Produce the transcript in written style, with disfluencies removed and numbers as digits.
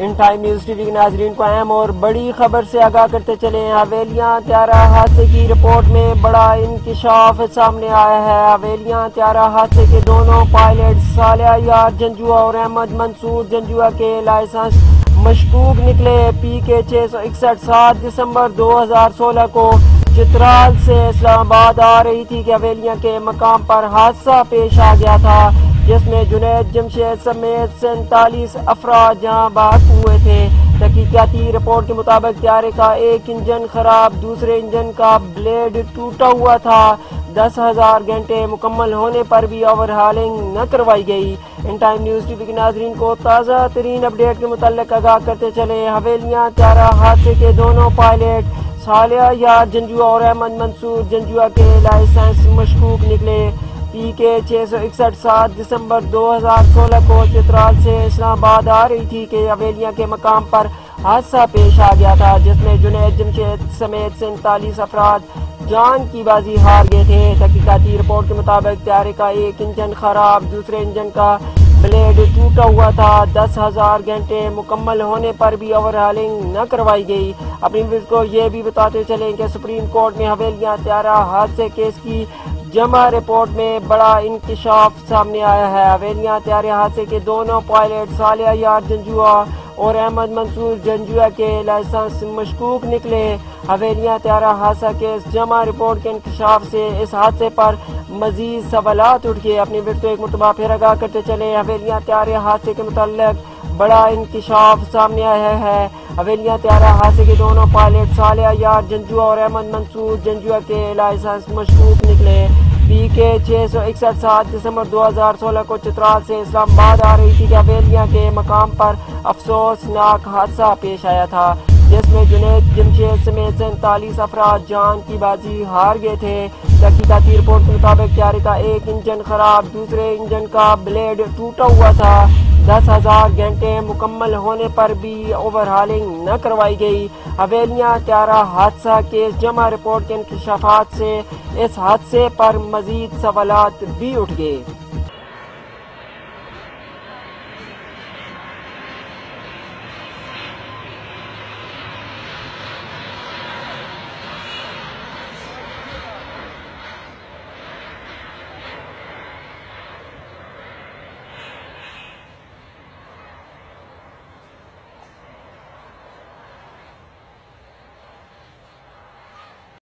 In time news TV के नाजरीन को अहम और बड़ी खबर से आगाह करते चले। हवेलियां त्यारा हादसे की रिपोर्ट में बड़ा इंकिशाफ सामने आया है। हवेलियां त्यारा हादसे के दोनों पायलट सालिया यार जंजुआ और अहमद मंसूर जंजुआ के लाइसेंस मशकूक निकले। PK 661 7 दिसंबर 2016 को चित्राल से इस्लामाबाद आ रही थी कि हवेलियां के मकाम पर हादसा पेश आ गया था, जिसमें जुनैद जमशेद समेत 47 अफराद जहां बाहर हुए थे। तहकीकाती रिपोर्ट के मुताबिक त्यारे का एक इंजन खराब, दूसरे इंजन का ब्लेड टूटा हुआ था। 10,000 घंटे मुकम्मल होने पर भी ओवरहालिंग न करवाई गई। इन टाइम न्यूज टीवी के नाजरीन को ताज़ा तरीन अपडेट के मुताल्लिक आगाह करते चले। हवेलियां त्यारा हादसे के दोनों पायलट सालिया यार जंजुआ और अहमद मंसूर जंजुआ के लाइसेंस मशकूक निकले। PK 661 7 दिसंबर 2016 को चित्राल से इस्लामाबाद आ रही थी कि हवेलियां के मकाम पर हादसा पेश आ गया था, जिसमें जुनैद जमशेद समेत 47 अफराद जान की बाजी हार गए थे। तहकीकाती रिपोर्ट के मुताबिक त्यारे का एक इंजन खराब, दूसरे इंजन का ब्लेड टूटा हुआ था। 10,000 घंटे मुकम्मल होने पर भी ओवरहालिंग न करवाई गई। अपनी व्यूअर्स को ये भी बताते चलें कि सुप्रीम कोर्ट में हवेलियां त्यारा हादसे केस की जमा रिपोर्ट में बड़ा इंकिशाफ सामने आया है। हवेलियां त्यारे हादसे के दोनों पायलट सालिया यार जंजुआ और अहमद मंसूर जंजुआ के लाइसेंस मशकूक निकले। हवेलियां त्यारा हादसा केस जमा रिपोर्ट के इंकिशाफ से इस हादसे पर मजीद सवालात उठ गए। अपनी व्यूअर्स को एक मरतबा फिर आगाह करते चले। हवेलियां त्यारे हादसे के मुताल्लिक बड़ा इंकिशाफ सामने आया है। हवेलियां त्यारा हादसे के दोनों पायलट सालिया यार जंजुआ और अहमद मंसूर जंजुआ के लाइसेंस मशकूक निकले। PK 661 7 दिसंबर 2016 को चित्राल से इस्लामाबाद आ रही थी कि हवेलियां के मकाम पर अफसोसनाक हादसा पेश आया था, जिसमें जुनैद जमशेद समेत 47 अफराद जान की बाजी हार गए थे। तहकीकाती रिपोर्ट के मुताबिक त्यारे का एक इंजन खराब, दूसरे इंजन का ब्लेड टूटा हुआ था। 10,000 घंटे मुकम्मल होने पर भी ओवरहालिंग न करवाई गई। हवेलियां त्यारा हादसा केस जमा रिपोर्ट के इंकिशाफात से इस हादसे पर मजीद सवालात भी उठ गए।